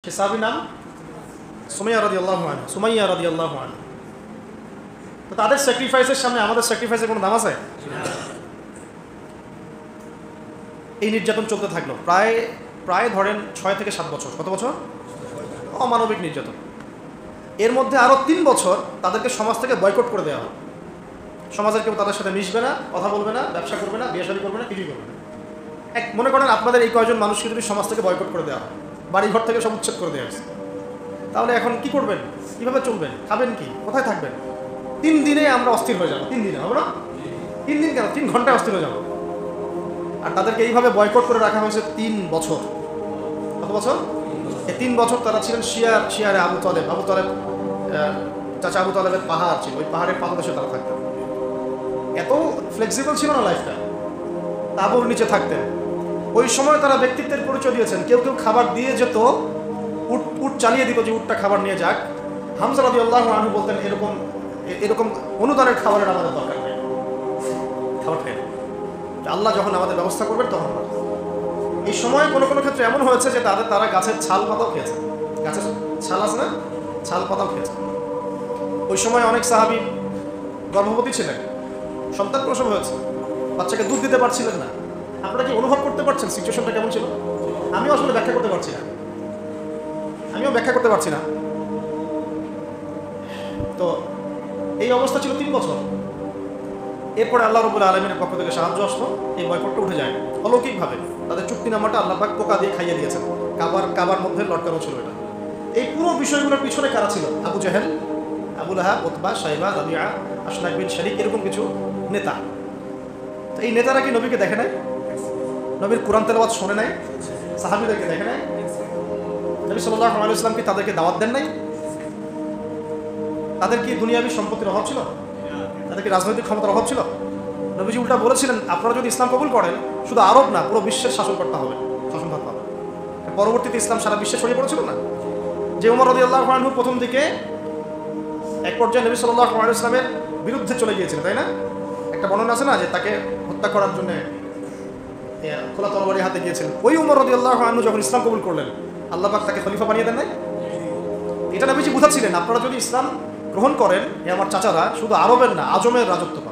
সে সাহাবীর নাম সুমাইয়া রাদিয়াল্লাহু আনহা। সুমাইয়া রাদিয়াল্লাহু আনহা। তো তাদের স্যাক্রিফাইসের সামনে আমাদের স্যাক্রিফাইসের কোনো দাম আছে? এই নির্যাতন চলতে থাকলো প্রায় ধরেন 6 থেকে 7 বছর। কত বছর? অমানবিক নির্যাতন। এর মধ্যে আরও 3 বছর তাদেরকে সমাজ থেকে বয়কট করে দেওয়া হয়। সমাজের কেউ তাদের সাথে মিশবে না, কথা বলবে না, ব্যবসা করবে না, বিয়ে শাদী করবে না, কিছুই করবে না। মনে করেন আপনাদের এই কয়জন মানুষকে যদি সমাজ থেকে বয়কট করে দেওয়া হয়, বাড়িঘর থেকে সব উচ্ছেদ করে দেওয়া হয়েছে, তাহলে এখন কি করবেন? কীভাবে চলবেন? খাবেন কি? কোথায় থাকবেন? 3 দিনে আমরা অস্থির হয়ে যাবো। 3 দিনে হবে না? 3 দিন কেন, 3 ঘন্টায় অস্থির হয়ে যাবো। আর তাদেরকে এইভাবে বয়কট করে রাখা হয়েছে 3 বছর। কত বছর? এই 3 বছর তারা ছিলেন শিয়ারে আবু তলেব। চাচা আবু তলেবের পাহাড় ছিল, ওই পাহাড়ের পাদদেশে তারা থাকতেন। এত ফ্লেক্সিবল ছিল না লাইফটা, তাঁবুর নিচে থাকতেন। ওই সময় তারা ব্যক্তিত্বের পরিচয় দিয়েছেন। কেউ কেউ খাবার দিয়ে যেত, উট চালিয়ে দিত যে উটটা খাবার নিয়ে যাক। হামজা রাদিয়াল্লাহু আনহু বলতেন এরকম অনুদানের খাবারের আমাদের দরকার নেই, খাবার খাই না, আল্লাহ যখন আমাদের ব্যবস্থা করবেন তখন। এই সময় কোনো কোনো ক্ষেত্রে এমন হয়েছে যে তারা গাছের ছাল পাতাও খেয়েছে। গাছের ছাল আছে না, ছাল পাতাও খেয়েছে। ওই সময় অনেক সাহাবী গর্ভবতী ছিলেন, সন্তান প্রসব হয়েছে, বাচ্চাকে দুধ দিতে পারছিলেন না। আপনারা কি অনুভব করতে পারছেন সিচুয়েশনটা কেমন ছিল? আমিও আসলে ব্যাখ্যা করতে পারছি না। তো এই অবস্থা ছিল 3 বছর। এরপরে আল্লাহ রাব্বুল আলামিনের পক্ষ থেকে সাহায্য আসলো, এই বয়কটটা উঠে যায় অলৌকিকভাবে। তাদের চুক্তিনামাটা আল্লাহ পাক পোকা দিয়ে খাইয়ে দিয়েছেন। কাবার মধ্যে লটকানো ছিল এটা। এই পুরো বিষয়গুলোর পিছনে কারা ছিল? আবু জাহেল, আবু লাহাব, উতবা, শাইবা, রাবিআ, আশনাক বিন শারিক, এরকম কিছু নেতা। তো এই নেতারা কি নবীকে দেখে নাই? নবীর কোরআন তেলাওয়াত শোনে নাই? সাহাবীদেরকে দেখে নাই? নবী সাল্লাল্লাহু আলাইহি ওয়াসাল্লাম কি তাদেরকে দাওয়াত দেন নাই? তাদের কি দুনিয়াবী সম্পত্তির অভাব ছিল? তাদের কি রাজনৈতিক ক্ষমতার অভাব ছিল? নবীজি উল্টা বলেছিলেন, আপনারা যদি ইসলাম কবুল করেন, শুধু আরব না, পুরো বিশ্বের শাসন করতে হবে, শাসন করতে হবে। পরবর্তীতে ইসলাম সারা বিশ্বে ছড়িয়ে পড়েছিল না? যে ওমর রাদিয়াল্লাহু আনহু প্রথম দিকে এক পর্যায়ে নবী সাল্লাল্লাহু আলাইহি ওয়াসাল্লামের বিরুদ্ধে চলে গিয়েছিলেন, তাই না? একটা বর্ণনা আছে না যে তাকে হত্যা করার জন্য খোলা তরবারি হাতে গিয়েছিলেন। ওই ওমর রাদিয়াল্লাহু আনহু যখন ইসলাম কবুল করলেন, আল্লাহ পাক তাকে খলিফা বানিয়ে দেন নাই? এটা নবীজি বুঝাচ্ছিলেন, আপনারা যদি ইসলাম গ্রহণ করেন, আমার চাচারা শুধু আরবের না, আজমের রাজত্ব পাবে।